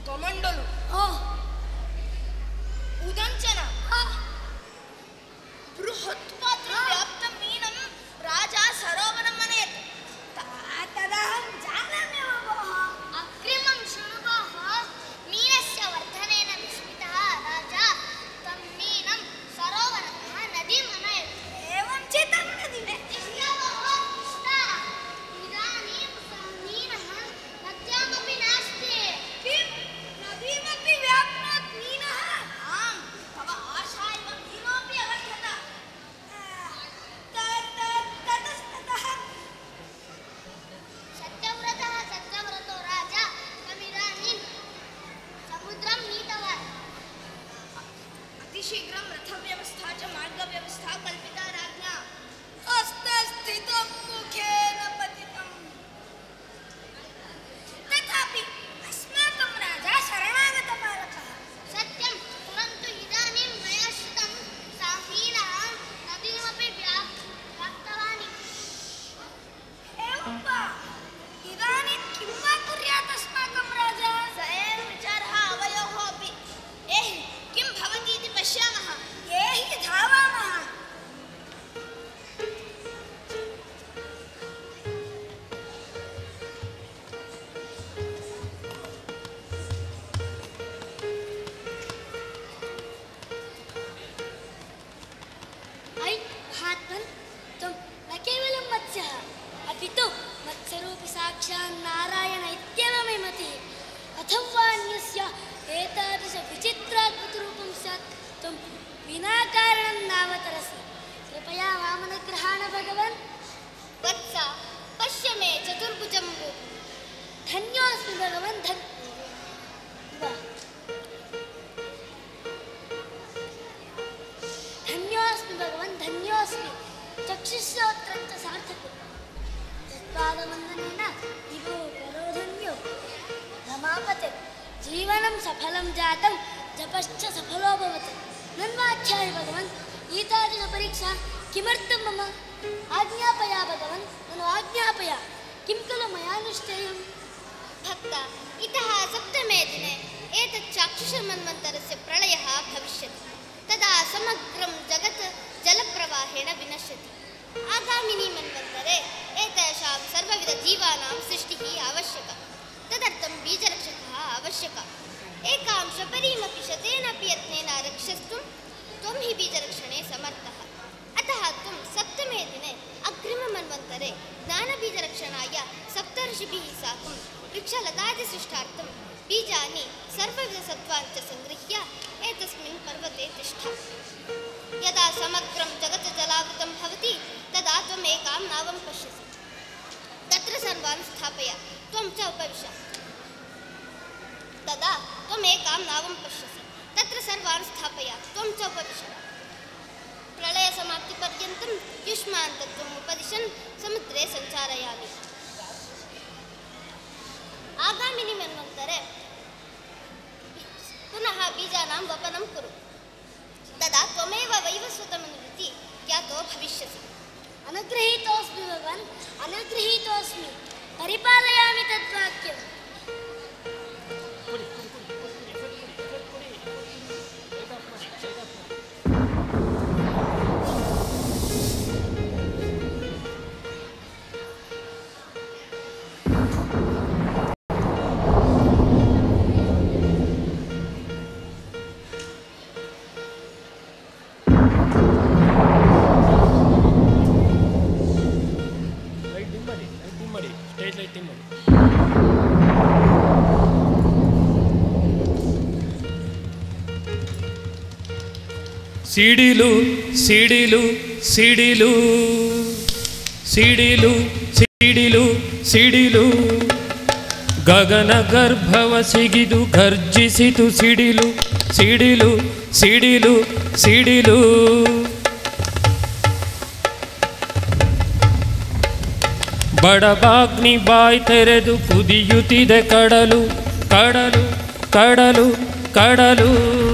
कमंडलु उदंचन बृहत्पात्र व्याप्त मीनं राजा सरोवरं मनयत् तदहं जानामि भोः। अग्रिमं शृणु भोः। मीनस्य वर्धनेन विस्मितः राजा तं मीनं सरोवरतः नदीम् अनयत्। एवं चितं नदी इदानीं मीनः नद्यामपि नास्ति। किं नदीमपि व्याप्नोत् मीनः? आम्, तव आशा इव मीनोऽपि अवर्धत। ततस्ततः सत्यव्रतो राजा तमिदानीं समुद्रं नीतवान्। अतिशीघ्रं रथव्यवस्था च मार्गव्यवस्था कल्पिता राज्ञा। हस्तस्थितं मुखेन पतितं तथापि अस्माकं राजा शरणागतबालकः। सत्यं, परन्तु इदानीं मया श्रुतं सः मीनः नदीमपि व्याप्तवान्। एवं वा? इदानीं किं वा कुर्यात् अस्माकं राजा? स एव विचारः आवयोः अपि। एहि किं भवति इति पश्यामः। एहि धावामः। ऐ महात्मन्, त्वं न केवलं मत्स्यः, अपि तु मत्स्यरूपी साक्षात् नारायण इत्येव मे मतिः। कथं वा अन्यस्य एतादृशविचित्राद्भुतरूपं स्यात् त्वं विना कारणं नावतरसि। कृपया वामनग्रहाण भगवन्। वत्स, पश्य मे चतुर्भुजं रूपं। धन्योऽस्मि भगवन्। धन्योऽस्मि भगवन्, धन्योऽस्मि। चक्षुश्रोत्रं च सार्थकं। तत्पादवन्दनेन दिवो करो धन्यो। रमापते जीवनं सफलं जातं, जपश्च सफलोऽभवत्। नन्वाख्याय भगवन्, एतादृशपरीक्षा किमर्थं मम? आज्ञापया भगवन्, ननु आज्ञापय। किं खलु मया निश्चयम्? भक्त, इतः सप्तमे दिने एतत् चाक्षुषमन्वन्तरस्य प्रलयः भविष्यति। तदा समग्रं जगत् जलप्रवाहेण विनश्यति। आगामिनि मन्वन्तरे एतेषां सर्वविधजीवानां सृष्टिः आवश्यका। तदर्थं बीजरक्षकः आवश्यकः। एकां शबरीमपि शतेनापि यत्नेन रक्षस्तुं त्वं हि बीजरक्षणे समर्थः। अतः त्वं सप्तमे दिने अग्रिममन्वन्तरे ज्ञानबीजरक्षणाय सप्तर्षिभिः साकं वृक्षलतादिसृष्टार्थं बीजानि सर्वविधसत्त्वान् च सङ्गृह्य एतस्मिन् पर्वते तिष्ठ। यदा समग्रं जगत् जलावृतं भवति तदा त्वम् एकां नावं पश्यसि। तत्र सर्वान् स्थापय, त्वं च उपविश। तदा त्वम् एकां नावं पश्यसि। तत्र सर्वान् स्थापय, त्वं च उपविश। प्रलयसमाप्तिपर्यन्तं युष्मान् तत्त्वम् उपदिशन् समुद्रे सञ्चारयामि। आगामिनि मन्वन्तरे पुनः बीजानां वपनं कुरु। तदा त्वमेव वैवस्वतमनुरिति ज्ञातो भविष्यसि। अनुगृहीतोऽस्मि भगवन्, अनुगृहीतोऽस्मि। परिपालयामि तद्वाक्यम्। ಸಿಡಿಲು ಸಿಡಿಲು ಸಿಡಿಲು ಸಿಡಿಲು ಸಿಡಿಲು ಸಿಡಿಲು ಗಗನ ಗರ್ಭವ ಸಿಗಿದು ಗರ್ಜಿಸಿತು ಸಿಡಿಲು ಸಿಡಿಲು ಸಿಡಿಲು ಸಿಡಿಲು ಬಡಬಾಗ್ನಿ ಬಾಯ್ ತೆರೆದು ಕುದಿಯುತ್ತಿದೆ ಕಡಲು ಕಡಲು ಕಡಲು ಕಡಲು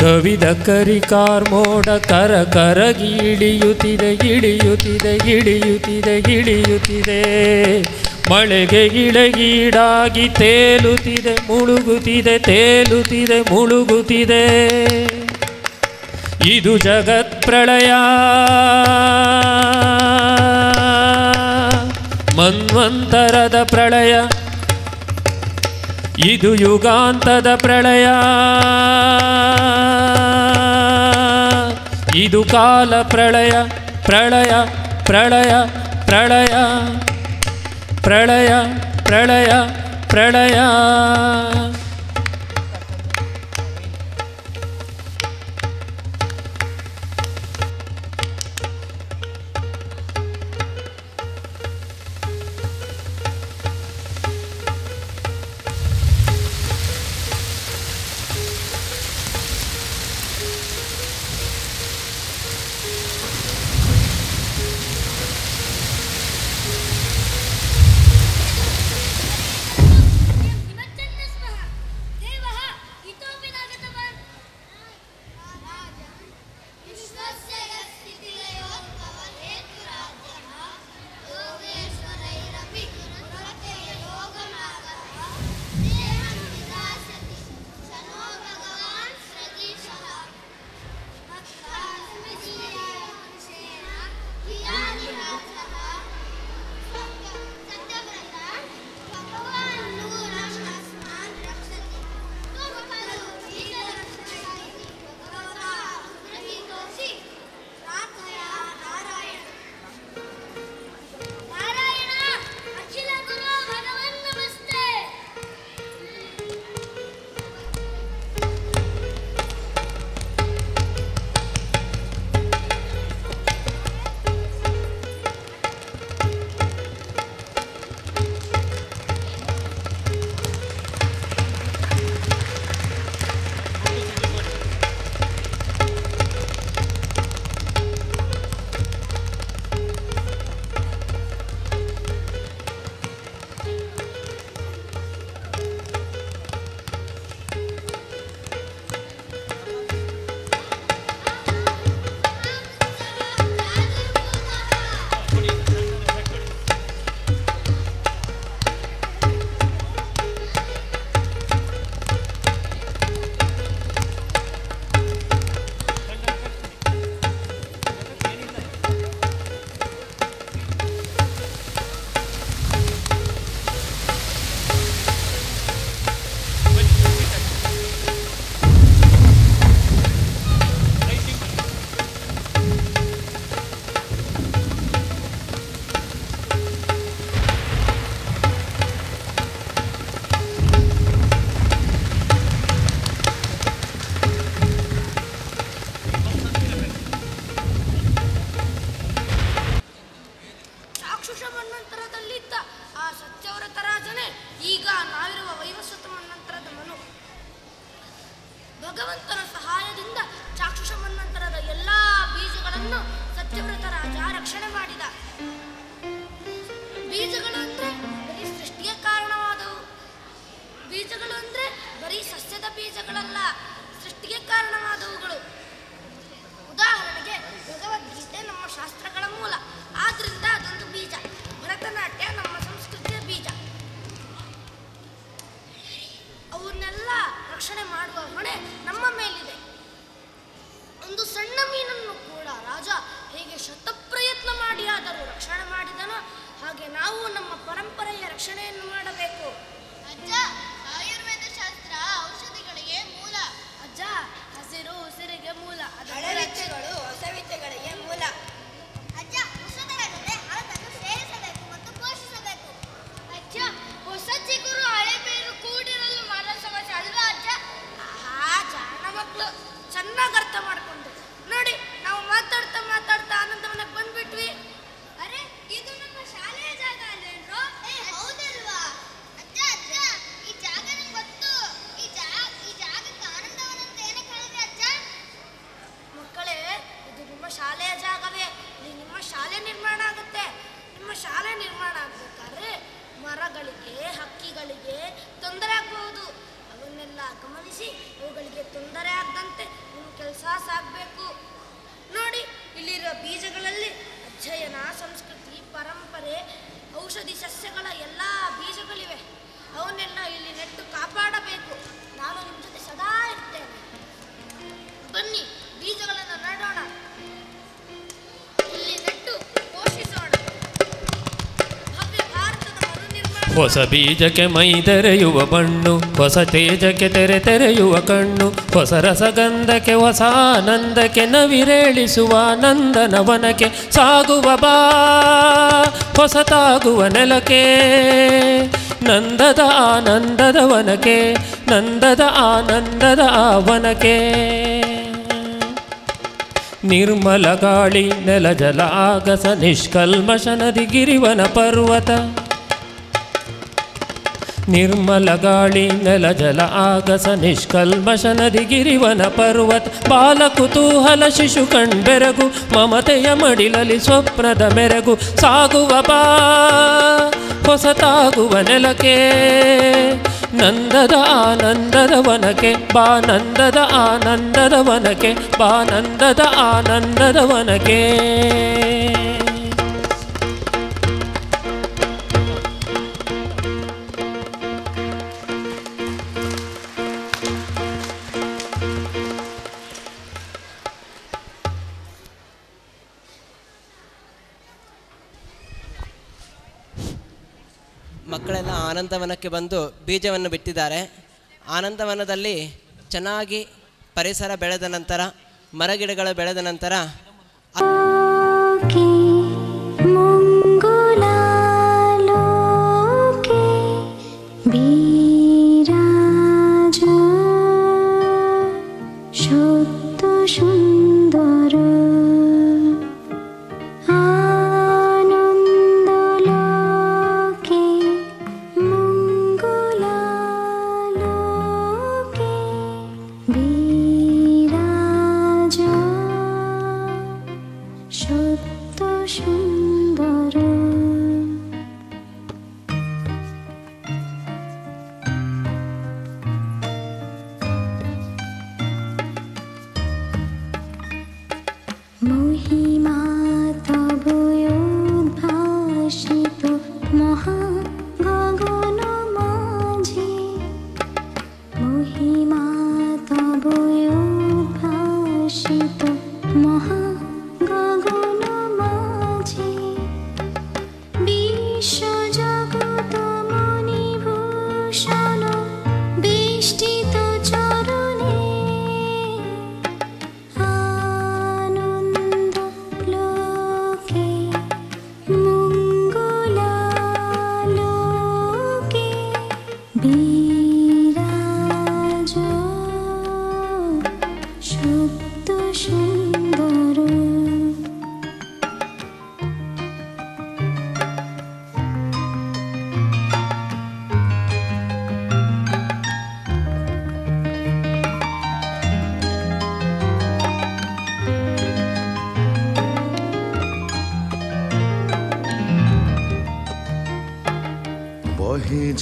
ಕವಿದ ಕರಿಕಾರ್ಮೋಡ ಕರ ಕರಗಿ ಇಳಿಯುತ್ತಿದೆ ಇಳಿಯುತ್ತಿದೆ ಇಳಿಯುತ್ತಿದೆ ಇಳಿಯುತ್ತಿದೆ ಮಳೆಗೆ ಇಳಗೀಡಾಗಿ ತೇಲುತ್ತಿದೆ ಮುಳುಗುತ್ತಿದೆ ತೇಲುತ್ತಿದೆ ಮುಳುಗುತ್ತಿದೆ ಇದು ಜಗತ್ ಪ್ರಳಯ ಮನ್ವಂತರದ ಪ್ರಳಯ ಇದು ಯುಗಾಂತದ ಪ್ರಳಯ ಇದು ಕಾಲ ಪ್ರಳಯ ಪ್ರಳಯ ಪ್ರಳಯ ಪ್ರಳಯ ಪ್ರಳಯ ಪ್ರಳಯ ಪ್ರಳಯ ಭಗವಂತನ ಸಹಾಯದಿಂದ ಚಾಕ್ಷುಷ ಮನ್ವಂತರದ ಎಲ್ಲಾ ಬೀಜಗಳನ್ನು ಸತ್ಯವ್ರತ ರಾಜ ರಕ್ಷಣೆ ಮಾಡಿದ. ಬೀಜಗಳು ಅಂದ್ರೆ ಬರೀ ಸೃಷ್ಟಿಗೆ ಕಾರಣವಾದವು. ಬೀಜಗಳು ಅಂದ್ರೆ ಬರೀ ಸಸ್ಯದ ಬೀಜಗಳಲ್ಲ, ಸೃಷ್ಟಿಗೆ ಕಾರಣವಾದವುಗಳು. ಉದಾಹರಣೆಗೆ ಭಗವದ್ಗೀತೆ ನಮ್ಮ ಶಾಸ್ತ್ರಗಳ ಮೂಲ, ಆದ್ರಿಂದ ಅದೊಂದು ಬೀಜ. ಭರತನಾಟ್ಯ ನಮ್ಮ ಸಂಸ್ಕೃತಿಯ ಬೀಜ. ಅವನ್ನೆಲ್ಲ ರಕ್ಷಣೆ ಮಾಡುವ ಹೊಣೆ ನಮ್ಮ ಮೇಲಿದೆ. ಒಂದು ಸಣ್ಣ ಮೀನನ್ನು ಕೂಡ ರಾಜ ಹೇಗೆ ಶತಪ್ರಯತ್ನ ಮಾಡಿ ಆದರೂ ರಕ್ಷಣೆ ಮಾಡಿದನೋ ಹಾಗೆ ನಾವು ನಮ್ಮ ಪರಂಪರೆಯ ರಕ್ಷಣೆಯನ್ನು ಮಾಡಬೇಕು. ಅಜ್ಜ, ಆಯುರ್ವೇದ ಶಾಸ್ತ್ರ ಔಷಧಿಗಳಿಗೆ ಮೂಲ. ಅಜ್ಜ, ಹಸಿರು ಉಸಿರಿಗೆ ಮೂಲ. ಹಳೆವಿದ್ಯೆಗಳು ಹೊಸ ವಿದ್ಯೆಗಳಿಗೆ ಮೂಲ. ಅಜ್ಜ, ಔಷಧಗಳ ಜೊತೆ ಹಳತನ್ನು ಸೇರಿಸಬೇಕು ಮತ್ತು ಪೋಷಿಸಬೇಕು. ಅಜ್ಜ, ಹೊಸ ಚಿಗುರು ಹಳೆ ಬೇರು ಕೂಡಿರಲು ಮಾಡೋ ಸಮಸ್ಯೆ ಅಲ್ವಾ ಅಜ್ಜ? ಜಾಣ ಮಕ್ಕಳು ಚೆನ್ನಾಗಿ ಅರ್ಥ ಮಾಡ್ಕೊಂಡು ನೋಡಿ. ನಾವು ಮಾತಾಡ್ತಾ ಮಾತಾಡ್ತಾ ಆನಂದವನಕ್ಕೆ ಬಂದ್ಬಿಟ್ವಿ. ಅರೆ, ಇದು ನಮ್ಮ ಶಾಲೆಯ ಜಾಗ ಅಲ್ಲೇನ್ರೋ? ಹೌದಲ್ವಾ ಅಜ್ಜ? ಅಜ್ಜ, ಈ ಜಾಗ ನಂಗೆ ಗೊತ್ತು. ಈ ಜಾಗಕ್ಕೆ ಆನಂದವನ ಅಂತ ಏನಕ್ಕೆ ಹೇಳಿದೆ ಅಜ್ಜ? ಮಕ್ಕಳೇ, ಇದು ನಿಮ್ಮ ಶಾಲೆಯ ಜಾಗವೇ. ಇಲ್ಲಿ ನಿಮ್ಮ ಶಾಲೆ ನಿರ್ಮಾಣ ಆಗುತ್ತೆ. ನಿಮ್ಮ ಶಾಲೆ ನಿರ್ಮಾಣ ಆಗ್ಬೇಕಾದ್ರೆ ಮರಗಳಿಗೆ, ಹಕ್ಕಿಗಳಿಗೆ ತೊಂದರೆ ಆಗಬಹುದು. ಅವನ್ನೆಲ್ಲ ಅವುಗಳನ್ನೆಲ್ಲ ಗಮನಿಸಿ ಅವುಗಳಿಗೆ ತೊಂದರೆ ಆಗದಂತೆ ನಿಮ್ಮ ಕೆಲಸ ಸಾಗಬೇಕು. ನೋಡಿ, ಇಲ್ಲಿರೋ ಬೀಜಗಳಲ್ಲಿ ಅಧ್ಯಯನ, ಸಂಸ್ಕೃತಿ, ಪರಂಪರೆ, ಔಷಧಿ ಸಸ್ಯಗಳ ಎಲ್ಲ ಬೀಜಗಳಿವೆ. ಅವನ್ನೆಲ್ಲ ಇಲ್ಲಿ ನೆಟ್ಟು ಕಾಪಾಡಬೇಕು. ನಾನು ನಿಮ್ಮ ಜೊತೆ ಸದಾ ಇರ್ತೇನೆ. ಬನ್ನಿ, ಬೀಜಗಳನ್ನು ನೆಡೋಣ, ಇಲ್ಲಿ ನೆಟ್ಟು ಪೋಷಿಸೋಣ. ಭವ್ಯ ಭಾರತದ ಮರುನಿರ್ಮಾಣ. ಹೊಸ ಬೀಜಕ್ಕೆ ಮೈ ತೆರೆಯುವ ಬಣ್ಣು, ಹೊಸ ತೇಜಕ್ಕೆ ತೆರೆಯುವ ಕಣ್ಣು, ಹೊಸ ರಸಗಂಧಕ್ಕೆ ಹೊಸ ಆನಂದಕ್ಕೆ ನವಿರೇಳಿಸುವ ನಂದನವನಕ್ಕೆ ಸಾಗುವ ಬಾ ಹೊಸತಾಗುವ ನೆಲಕ್ಕೆ. ನಂದದ ಆನಂದದ ವನಕ್ಕೆ, ನಂದದ ಆನಂದದ ಆವನಕ್ಕೆ. ನಿರ್ಮಲ ಗಾಳಿ ನೆಲ ಜಲ ಆಗಸ ನಿಷ್ಕಲ್ಮಶ ನದಿ ಗಿರಿವನ ಪರ್ವತ. ನಿರ್ಮಲ ಗಾಳಿ ನೆಲ ಜಲ ಆಗಸ ನಿಷ್ಕಲ್ಮಶ ನದಿ ಗಿರಿವನ ಪರ್ವತ. ಬಾಲ ಕುತೂಹಲ ಶಿಶು ಕಣ್ಬೆರಗು ಮಮತೆಯ ಮಡಿಲಲಿ ಸ್ವಪ್ನದ ಮೆರಗು. ಸಾಗುವ ಬಾ ಹೊಸತಾಗುವ ನೆಲಕ್ಕೆ. ನಂದದ ಆನಂದದ ವನಕ್ಕೆ ಬಾ, ನಂದದ ಆನಂದದ ವನಕ್ಕೆ ಬಾ, ನಂದದ ಆನಂದದ ವನಕ್ಕೆ. ಮಕ್ಕಳೆಲ್ಲ ಆನಂದವನಕ್ಕೆ ಬಂದು ಬೀಜವನ್ನು ಬಿತ್ತಿದ್ದಾರೆ. ಆನಂದವನದಲ್ಲಿ ಚೆನ್ನಾಗಿ ಪರಿಸರ ಬೆಳೆದ ನಂತರ, ಮರಗಿಡಗಳು ಬೆಳೆದ ನಂತರ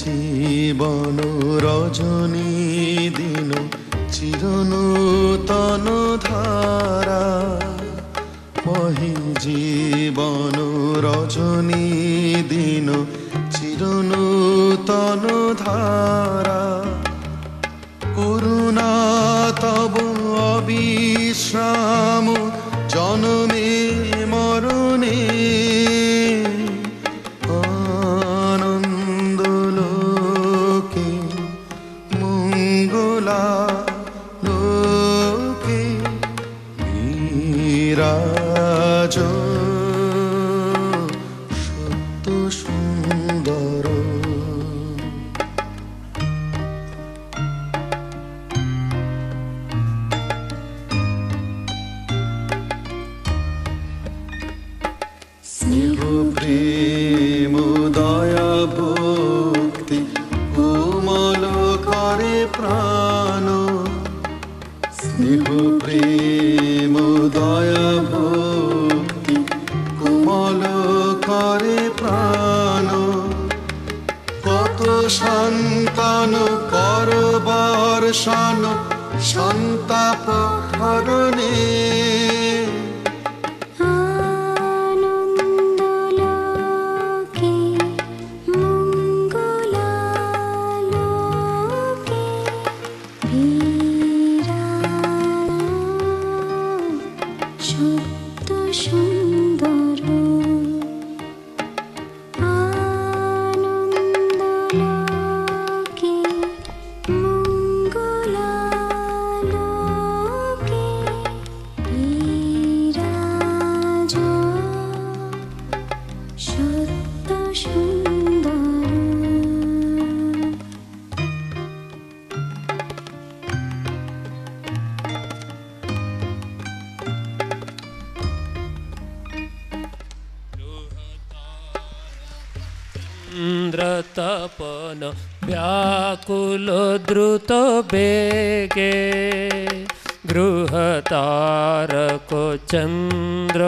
জীবন রজনী দিন চিরনূতন ধারা। মহি জীবন রজনী দিন চিরনূতন ধারা। করুণা তব অবিশ্রাম জনমে মরণে। সন্তান করবার দর্শন সন্তাপ হরণে ತಪನ ವ್ಯಾಕುಲ ದ್ರುತ ಬೇಗೆ ಗೃಹ ತಾರಕ ಚಂದ್ರ